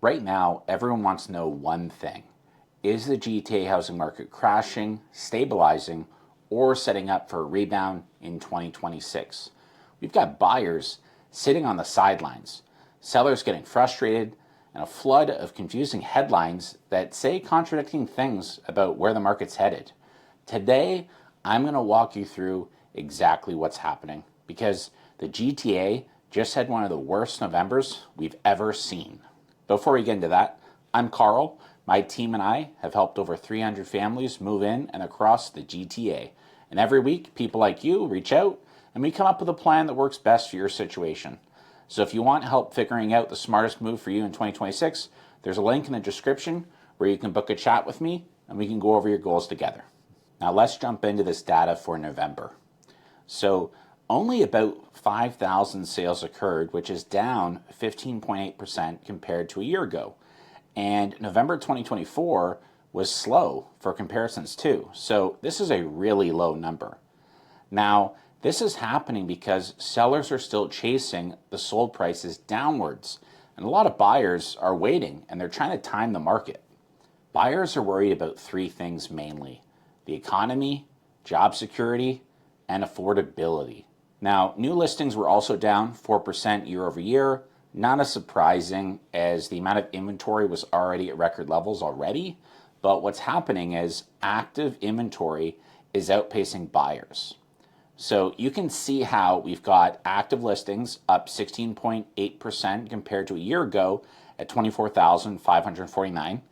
Right now, everyone wants to know one thing. Is the GTA housing market crashing, stabilizing, or setting up for a rebound in 2026? We've got buyers sitting on the sidelines, sellers getting frustrated, and a flood of confusing headlines that say contradicting things about where the market's headed. Today, I'm going to walk you through exactly what's happening because the GTA just had one of the worst Novembers we've ever seen. Before we get into that, I'm Carl. My team and I have helped over 300 families move in and across the GTA. And every week, people like you reach out and we come up with a plan that works best for your situation. So if you want help figuring out the smartest move for you in 2026, there's a link in the description where you can book a chat with me and we can go over your goals together. Now let's jump into this data for November. So only about 5,000 sales occurred, which is down 15.8% compared to a year ago. And November 2024 was slow for comparisons too. So this is a really low number. Now, this is happening because sellers are still chasing the sold prices downwards. And a lot of buyers are waiting and they're trying to time the market. Buyers are worried about three things mainly: the economy, job security, and affordability. Now, new listings were also down 4% year over year. Not as surprising as the amount of inventory was already at record levels already. But what's happening is active inventory is outpacing buyers. So you can see how we've got active listings up 16.8% compared to a year ago at 24,549.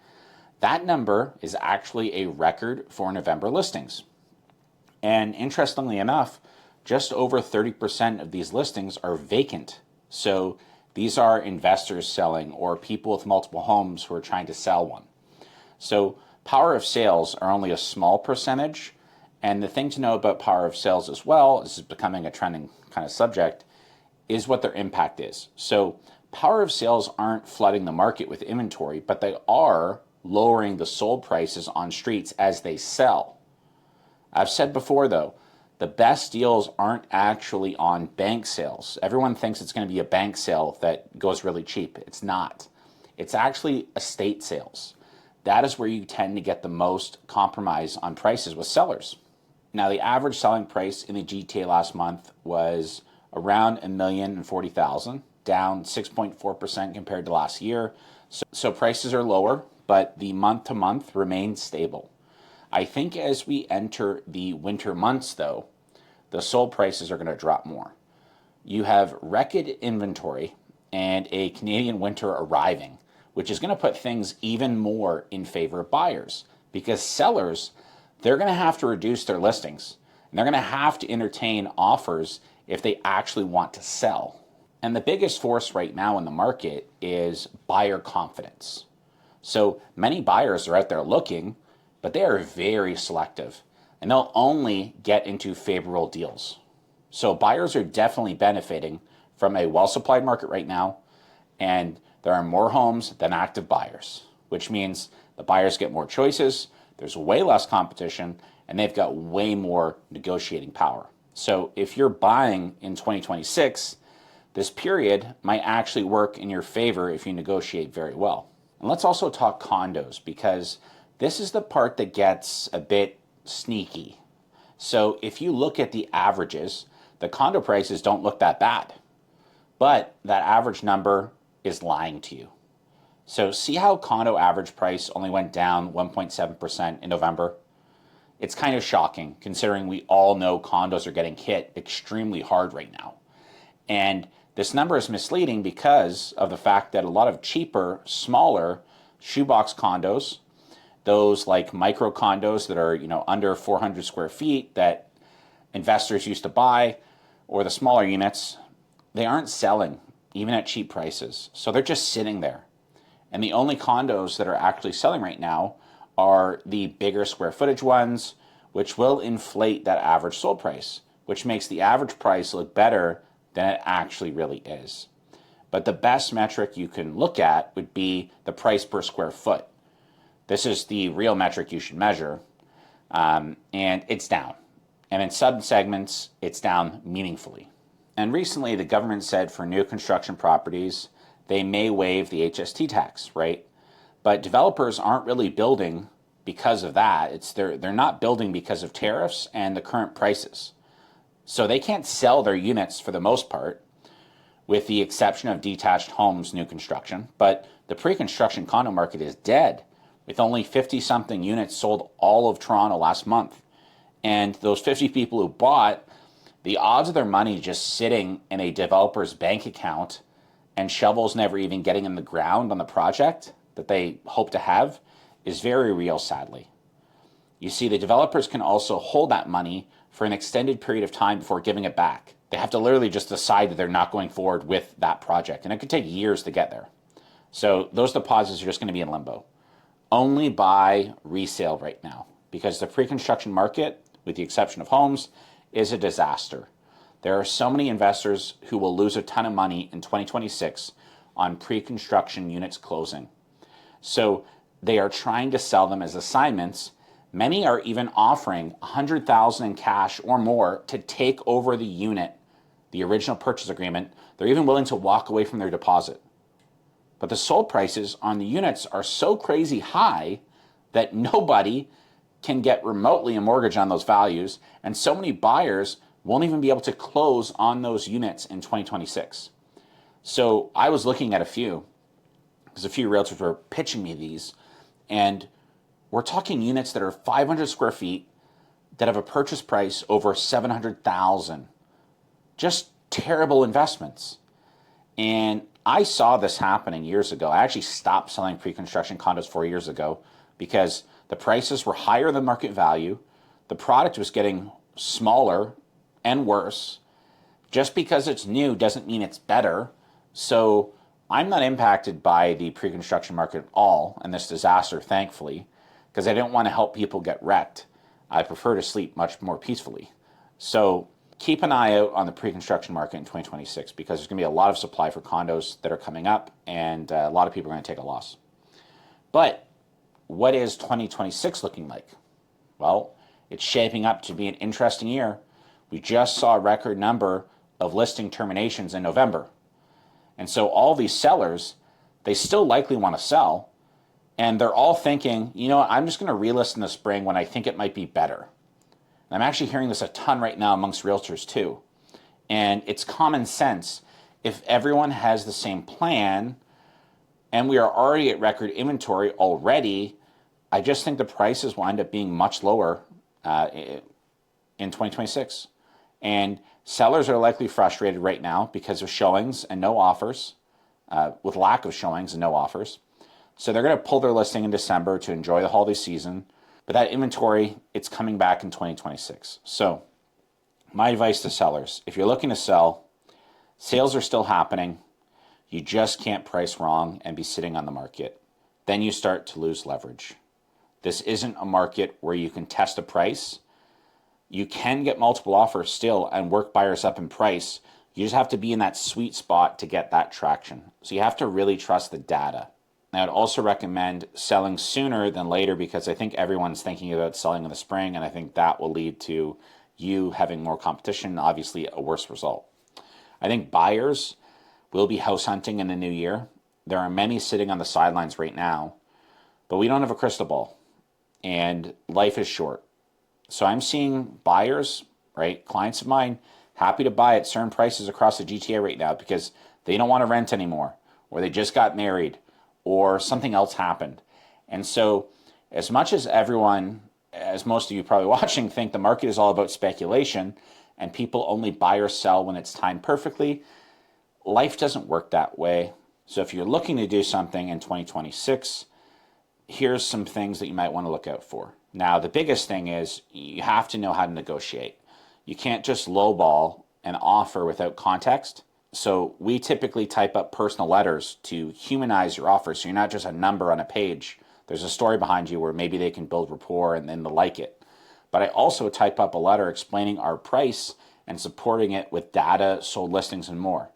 That number is actually a record for November listings. And interestingly enough, just over 30% of these listings are vacant. So these are investors selling or people with multiple homes who are trying to sell one. So power of sales are only a small percentage. And the thing to know about power of sales as well, this is becoming a trending kind of subject, is what their impact is. So power of sales aren't flooding the market with inventory, but they are lowering the sold prices on streets as they sell. I've said before though, the best deals aren't actually on bank sales. Everyone thinks it's going to be a bank sale that goes really cheap. It's not. It's actually estate sales. That is where you tend to get the most compromise on prices with sellers. Now, the average selling price in the GTA last month was around $1,040,000, down 6.4% compared to last year. So prices are lower, but the month to month remains stable. I think as we enter the winter months, though, the sold prices are going to drop more. You have record inventory and a Canadian winter arriving, which is going to put things even more in favor of buyers because sellers, they're going to have to reduce their listings and they're going to have to entertain offers if they actually want to sell. And the biggest force right now in the market is buyer confidence. So many buyers are out there looking, but they are very selective and they'll only get into favorable deals. So buyers are definitely benefiting from a well-supplied market right now, and there are more homes than active buyers, which means the buyers get more choices, there's way less competition, and they've got way more negotiating power. So if you're buying in 2026, this period might actually work in your favor if you negotiate very well. And let's also talk condos because this is the part that gets a bit sneaky. So if you look at the averages, the condo prices don't look that bad, but that average number is lying to you. So see how condo average price only went down 1.7% in November? It's kind of shocking considering we all know condos are getting hit extremely hard right now. And this number is misleading because of the fact that a lot of cheaper, smaller shoebox condos, those like micro condos that are, under 400 square feet that investors used to buy, or the smaller units, they aren't selling even at cheap prices. So they're just sitting there. And the only condos that are actually selling right now are the bigger square footage ones, which will inflate that average sold price, which makes the average price look better than it actually really is. But the best metric you can look at would be the price per square foot. This is the real metric you should measure, and it's down. And in sub-segments, it's down meaningfully. And recently, the government said for new construction properties, they may waive the HST tax, right? But developers aren't really building because of that. They're not building because of tariffs and the current prices. So they can't sell their units for the most part, with the exception of detached homes, new construction. But the pre-construction condo market is dead, with only 50-something units sold all of Toronto last month. And those 50 people who bought, the odds of their money just sitting in a developer's bank account and shovels never even getting in the ground on the project that they hope to have is very real, sadly. You see, the developers can also hold that money for an extended period of time before giving it back. They have to literally just decide that they're not going forward with that project, and it could take years to get there. So those deposits are just going to be in limbo. Only buy resale right now, because the pre-construction market, with the exception of homes, is a disaster. There are so many investors who will lose a ton of money in 2026 on pre-construction units closing. So they are trying to sell them as assignments. Many are even offering $100,000 in cash or more to take over the unit, the original purchase agreement. They're even willing to walk away from their deposit. But the sold prices on the units are so crazy high that nobody can get remotely a mortgage on those values, and so many buyers won't even be able to close on those units in 2026. So I was looking at a few, because a few realtors were pitching me these, and we're talking units that are 500 square feet that have a purchase price over $700,000. Just terrible investments. And I saw this happening years ago. I actually stopped selling pre-construction condos 4 years ago because the prices were higher than market value. The product was getting smaller and worse. Just because it's new doesn't mean it's better. So I'm not impacted by the pre-construction market at all in this disaster, thankfully, because I don't want to help people get wrecked. I prefer to sleep much more peacefully. So keep an eye out on the pre-construction market in 2026, because there's going to be a lot of supply for condos that are coming up, and a lot of people are going to take a loss. But what is 2026 looking like? Well, it's shaping up to be an interesting year. We just saw a record number of listing terminations in November. And so all these sellers, they still likely want to sell, and they're all thinking, you know what, I'm just going to relist in the spring when I think it might be better. And I'm actually hearing this a ton right now amongst realtors too. And it's common sense. If everyone has the same plan, and we are already at record inventory already, I just think the prices will end up being much lower in 2026. And sellers are likely frustrated right now because of showings and no offers, with lack of showings and no offers. So they're going to pull their listing in December to enjoy the holiday season. But that inventory, it's coming back in 2026. So my advice to sellers, if you're looking to sell, sales are still happening. You just can't price wrong and be sitting on the market. Then you start to lose leverage. This isn't a market where you can test a price. You can get multiple offers still and work buyers up in price. You just have to be in that sweet spot to get that traction. So you have to really trust the data. I would also recommend selling sooner than later, because I think everyone's thinking about selling in the spring, and I think that will lead to you having more competition and obviously a worse result. I think buyers will be house hunting in the new year. There are many sitting on the sidelines right now, but we don't have a crystal ball, and life is short. So I'm seeing buyers, right, clients of mine, happy to buy at certain prices across the GTA right now because they don't want to rent anymore, or they just got married, or something else happened. And so as much as everyone, as most of you probably watching, think the market is all about speculation and people only buy or sell when it's timed perfectly, life doesn't work that way. So if you're looking to do something in 2026, here's some things that you might want to look out for. Now, the biggest thing is you have to know how to negotiate. You can't just lowball an offer without context. So we typically type up personal letters to humanize your offer, so you're not just a number on a page. There's a story behind you where maybe they can build rapport and then they'll like it. But I also type up a letter explaining our price and supporting it with data, sold listings, and more.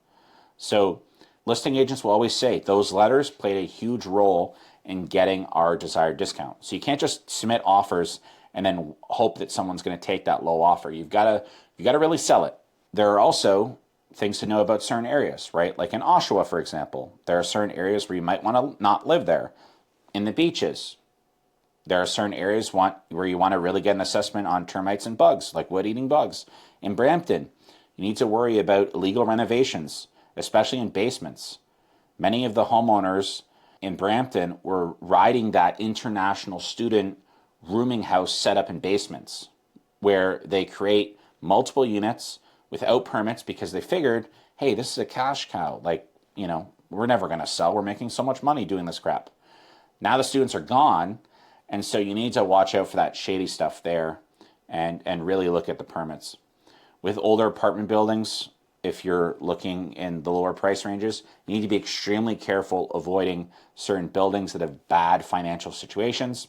So listing agents will always say those letters played a huge role in getting our desired discount. So you can't just submit offers and then hope that someone's going to take that low offer. You've got to really sell it. There are also things to know about certain areas, right? Like in Oshawa, for example, there are certain areas where you might want to not live there. In the beaches, there are certain areas where you want to really get an assessment on termites and bugs, like wood-eating bugs. In Brampton, you need to worry about illegal renovations, especially in basements. Many of the homeowners in Brampton were riding that international student rooming house setup in basements, where they create multiple units without permits because they figured, hey, this is a cash cow. Like, we're never going to sell. We're making so much money doing this crap. Now the students are gone, and so you need to watch out for that shady stuff there and really look at the permits. With older apartment buildings, if you're looking in the lower price ranges, you need to be extremely careful avoiding certain buildings that have bad financial situations.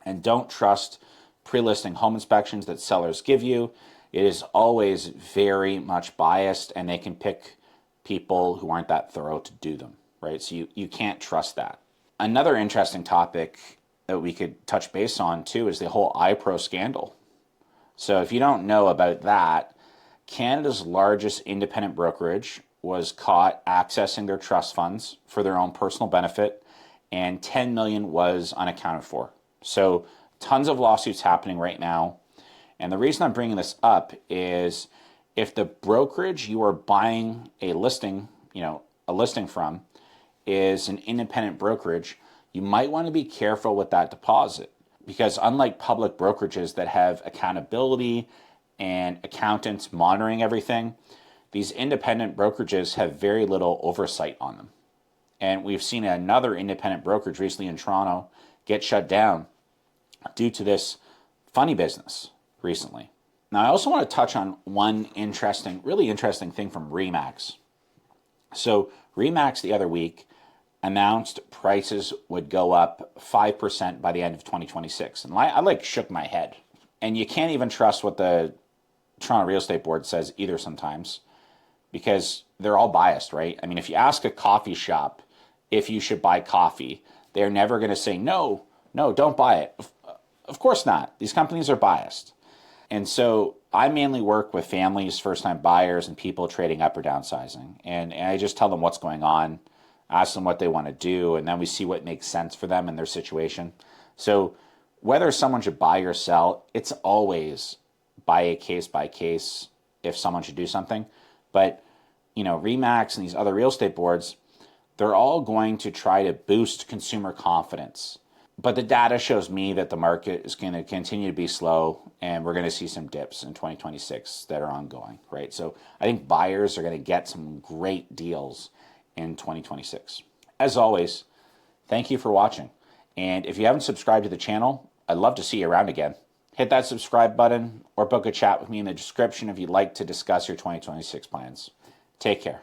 And don't trust pre-listing home inspections that sellers give you. It is always very much biased, and they can pick people who aren't that thorough to do them, right? So you can't trust that. Another interesting topic that we could touch base on too is the whole iPro scandal. So if you don't know about that, Canada's largest independent brokerage was caught accessing their trust funds for their own personal benefit, and 10 million was unaccounted for. So tons of lawsuits happening right now. And the reason I'm bringing this up is if the brokerage you are buying a listing from is an independent brokerage, you might want to be careful with that deposit, because unlike public brokerages that have accountability and accountants monitoring everything, these independent brokerages have very little oversight on them. And we've seen another independent brokerage recently in Toronto get shut down due to this funny business recently. Now, I also want to touch on one really interesting thing from RE/MAX. So RE/MAX the other week announced prices would go up 5% by the end of 2026. And I shook my head. And you can't even trust what the Toronto Real Estate Board says either sometimes, because they're all biased, right? I mean, if you ask a coffee shop if you should buy coffee, they're never going to say, no, don't buy it. Of course not. These companies are biased. And so I mainly work with families, first-time buyers, and people trading up or downsizing. And I just tell them what's going on, ask them what they want to do, and then we see what makes sense for them and their situation. So whether someone should buy or sell, it's always by a case if someone should do something. But, RE/MAX and these other real estate boards, they're all going to try to boost consumer confidence. But the data shows me that the market is going to continue to be slow, and we're going to see some dips in 2026 that are ongoing, right? So I think buyers are going to get some great deals in 2026. As always, thank you for watching. And if you haven't subscribed to the channel, I'd love to see you around again. Hit that subscribe button or book a chat with me in the description if you'd like to discuss your 2026 plans. Take care.